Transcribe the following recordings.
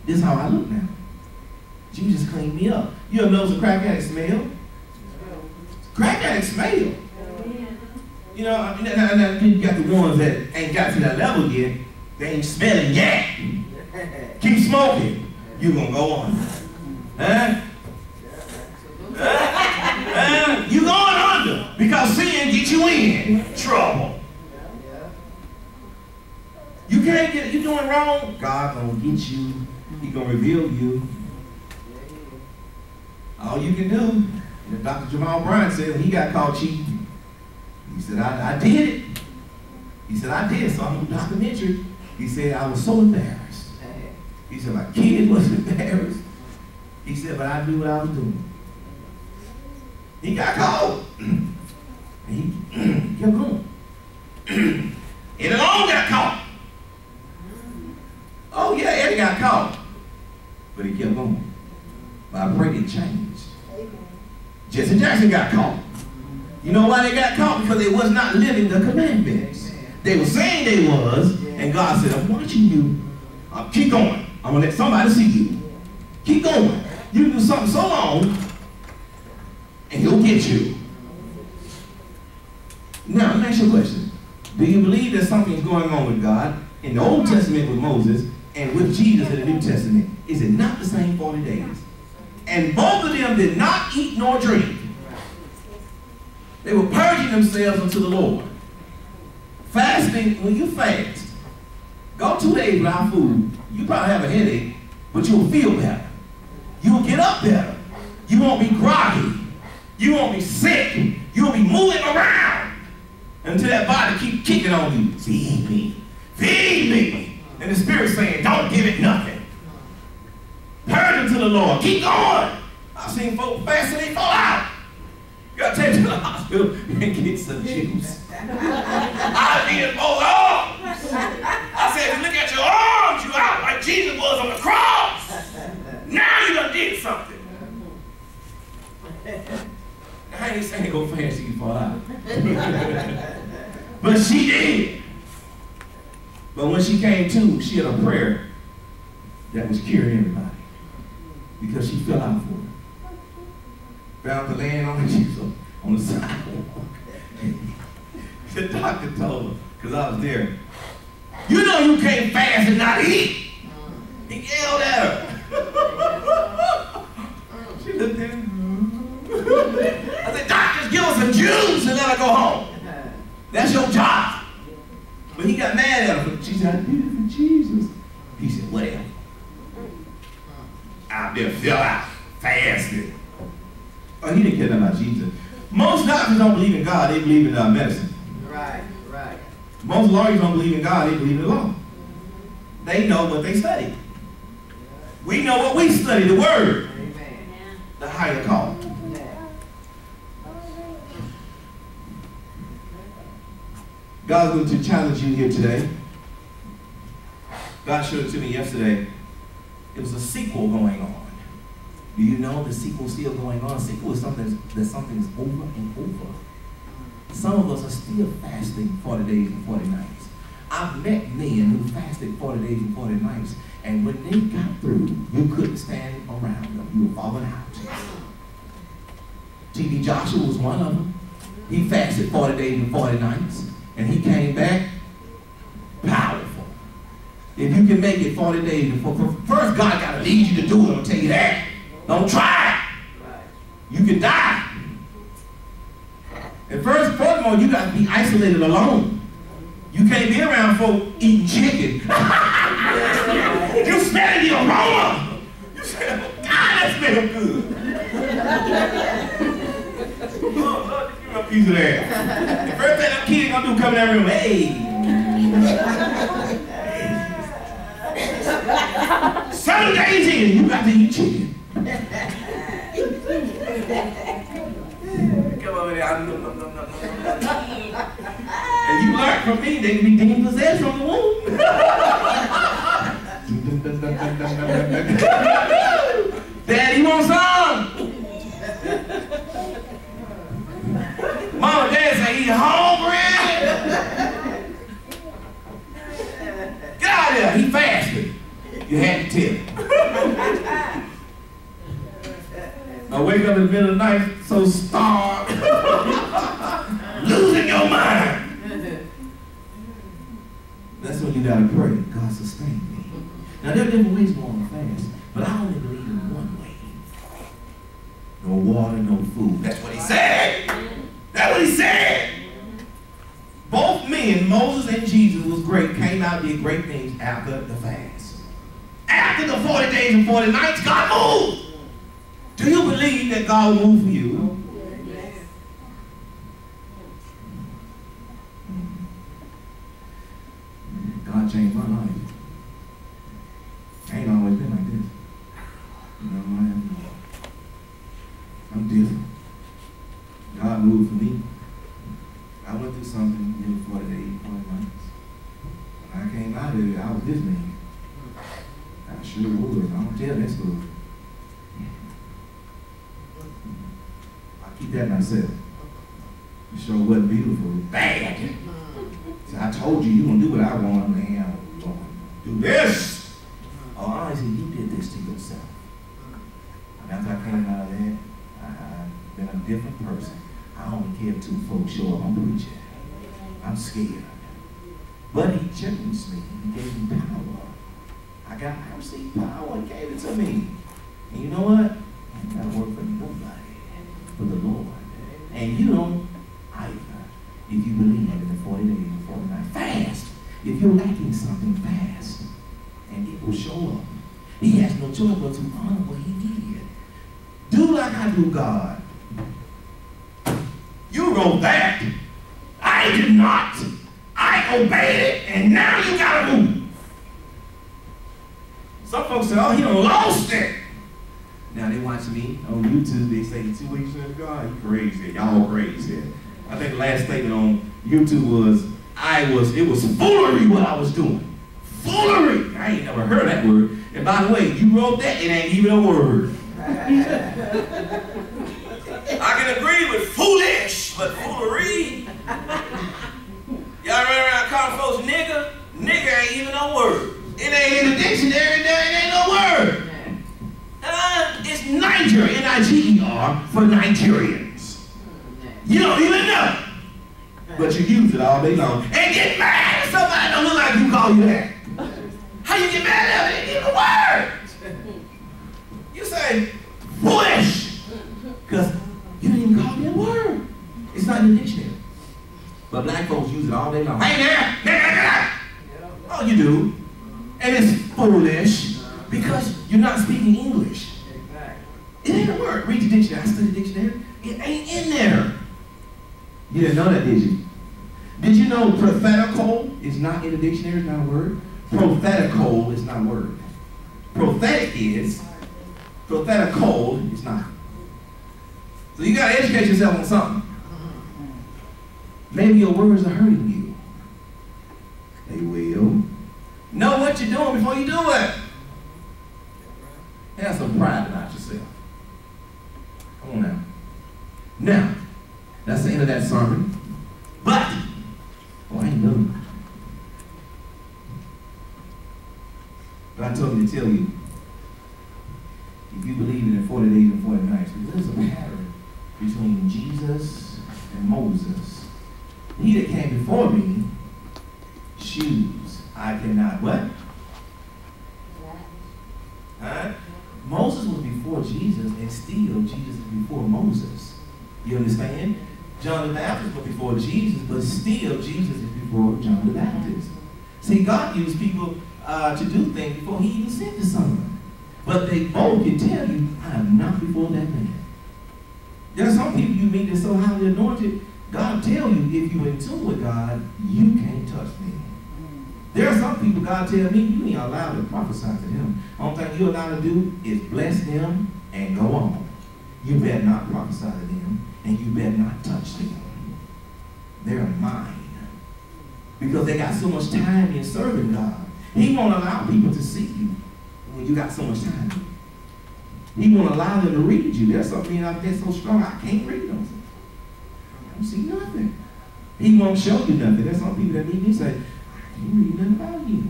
This is how I look now. Jesus cleaned me up. You ever notice a crack addict smell? Crack addict smell. You know, now you got the ones that ain't got to that level yet. They ain't smelling yet. Keep smoking. You gonna go on. Huh? You going under because sin get you in trouble. You can't get it. You doing wrong. God gonna get you. He gonna reveal you. All you can do. Dr. Jamal Bryant said when he got caught cheating, he said, I did it. He said, I did, so I'm gonna document you. He said, I was so embarrassed. He said, my kid was embarrassed. He said, but I knew what I was doing. He got caught. And he kept going. And the long got caught. Oh yeah, Eddie got caught. But he kept going. But I pray it changed. Jesse Jackson got caught. You know why they got caught? Because they was not living the commandments. They were saying they was, and God said, I'm watching you. Keep going. I'm going to let somebody see you. Keep going. You can do something so long, and he'll get you. Now, let me ask you a question. Do you believe that something's going on with God in the Old Testament with Moses and with Jesus in the New Testament? Is it not the same 40 days? And both of them did not eat nor drink. They were purging themselves unto the Lord. Fasting, when you fast, go 2 days without food, you probably have a headache, but you'll feel better. You'll get up better. You won't be groggy. You won't be sick. You'll be moving around until that body keeps kicking on you. Feed me. Feed me. And the Spirit's saying, don't give it nothing. Purge unto the Lord. Keep going. I've seen folks fast and they fall out. You gotta take them to the hospital and get some juice. I needed both arms. I said, if you look at your arms, you out like Jesus was on the cross. Now you done did something. I ain't saying go fast, you fall out. But she did. But when she came to, she had a prayer that was curing everybody. Because she fell out for it. Found the land on the sidewalk. The doctor told her, because I was there, you know you can't fast and not eat. He yelled at her. She looked at him. I said, Doc, just give us some juice and let her go home. That's your job. But he got mad at her. She said, I did it for Jesus. He said, whatever. Out there, fell out, fasted. Oh, he didn't care nothing about Jesus. Most doctors don't believe in God, they believe in medicine. Right, right. Most lawyers don't believe in God, they believe in law. They know what they study. We know what we study, the Word. Amen. The higher call. God's going to challenge you here today. God showed it to me yesterday. It was a sequel going on. Do you know the sequel's still going on? A sequel is something that's over and over. Some of us are still fasting 40 days and 40 nights. I've met men who fasted 40 days and 40 nights, and when they got through, you couldn't stand around them. You were falling out. T.B. Joshua was one of them. He fasted 40 days and 40 nights, and he came back powerful. If you can make it 40 days, first God got to lead you to do it. I'll tell you that. Don't try it. You can die. And furthermore, you got to be isolated alone. You can't be around folk eating chicken. You smell the aroma. You say, oh, God, that smells good. Oh, Lord, give me a piece of that. The first thing that kid gonna do come in that room, hey. 7 days in, you got to eat chicken. Come over there, and you learn from me, they can be demon possessed from the womb. Daddy, you want some? Mama and Dad say, eat hungry. Get out of there, he fasted. You had to tell him. I wake up in the middle of the night so starved, losing your mind. That's when you gotta pray. God sustain me. Now there are different ways to go on a fast, but I only believe in one way. No water, no food. That's what he said. That's what he said. Both men, Moses and Jesus, was great, came out and did great things after the fast. After the 40 days and 40 nights, God moved. Do you believe that God will move for you? Yes. God changed my life. I ain't always been like this. You know, I'm different. God moved for me. I went through something in 40 days, 40 months. When I came out of it, I was this man. I sure was. I don't tell that story. I keep that myself. The show wasn't beautiful. It was bad. So I told you, you're going to do what I want, man. I'm going to do this. Oh, honestly, you did this to yourself. And after I came out of that, I've been a different person. I don't care if two folks show up on preaching. I'm scared. But he changed me. He gave me power. I received power and gave it to me. And you know what? I ain't got to work for nobody, for the Lord. And you don't either. If you believe in the 40 days and 40 nights. Fast. If you're lacking something, fast. And it will show up. He has no choice but to honor what he did. Do like I do, God. You wrote that. I did not. I obeyed it, and now you gotta move. Some folks say, oh, he done lost it. Now they watch me on YouTube, they say, 2 weeks in God, you crazy. Y'all crazy. I think the last statement on YouTube was, it was foolery what I was doing. Foolery. I ain't never heard that word. And by the way, you wrote that, it ain't even a word. I can agree with foolish, but foolery. Y'all run around calling folks nigger? Nigger ain't even no word. It ain't in the dictionary, it ain't no word. It's Niger, N-I-G-E-R, for Nigerians. You don't even know. But you use it all day long. And get mad at somebody don't look like you call you that. How you get mad at it? It ain't even a word. You say, foolish. Because you didn't even call me a word. It's not in the dictionary. But black folks use it all day long. Hey there! Oh, you do. And it's foolish because you're not speaking English. It ain't a word. Read the dictionary. I studied the dictionary. It ain't in there. You didn't know that, did you? Did you know prophetical is not in the dictionary? It's not a word. Prophetical is not a word. Prophetic is. Prophetical is not. So you got to educate yourself on something. Maybe your words are hurting you. They will. Know what you're doing before you do it. Have some pride about yourself. Come on now. Now, that's the end of that sermon. But, I ain't done. But I told me to tell you, if you believe in the 40 days and 40 nights, there's a pattern between Jesus and Moses. He that came before me, shoes. I cannot what? Huh? Moses was before Jesus, and still Jesus is before Moses. You understand? John the Baptist was before Jesus, but still Jesus is before John the Baptist. See, God used people to do things before he even sent the Son. But they both can tell you, I am not before that man. There are some people you meet that's so highly anointed, God will tell you, if you're in tune with God, you can't touch me. There are some people God tell me, you ain't allowed to prophesy to them. Only thing you're allowed to do is bless them and go on. You better not prophesy to them, and you better not touch them. They're mine. Because they got so much time in serving God. He won't allow people to see you when you got so much time. He won't allow them to read you. There's something out there so strong, I can't read them. I don't see nothing. He won't show you nothing. There's some people that meet me and say, I can't read nothing about you.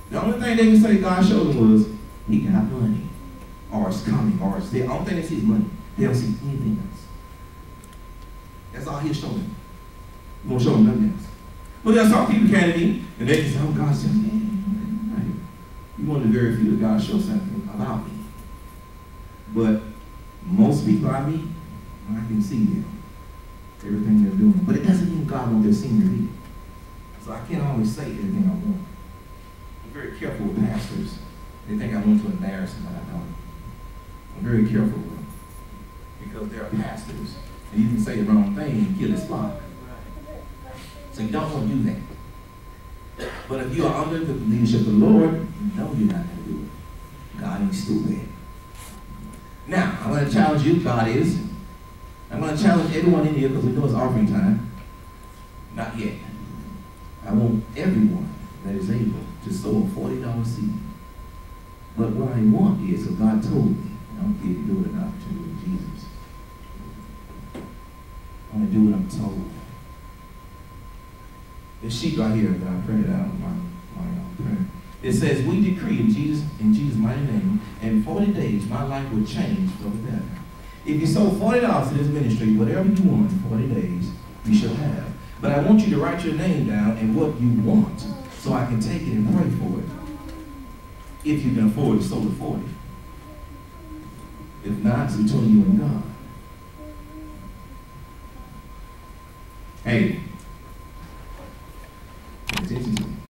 The only thing they can say God showed them was, he got money. or it's coming, or it's there. All they see is money. They don't see anything else. That's all he's showing. He won't show them nothing else. But there are some people came to me, and they can say, oh, God says, yeah, right. You one of the very few that God shows something about me. But most people I meet, I can see them. Everything they're doing. But it doesn't mean God wants their senior leader. So I can't always say everything I want. I'm very careful with pastors. They think I want to embarrass them, but I don't. I'm very careful with them. Because they're pastors. And you can say the wrong thing and kill his flock. So you don't want to do that. But if you are under the leadership of the Lord, you know you're not going to do it. God ain't stupid. Now, I'm going to challenge you, God is. I'm going to challenge everyone in here because we know it's offering time. Not yet. I want everyone that is able to sow a $40 seed. But what I want is, if God told me, I don't give you an opportunity with Jesus. I'm going to do what I'm told. This sheet right here that I printed out on my prayer. It says, we decree in Jesus' mighty name, in 40 days my life will change for the better. If you sow $40 to this ministry, whatever you want in 40 days, you shall have. But I want you to write your name down and what you want so I can take it and pray for it. If you can afford to sow the 40. If not, it's between you and God. Hey,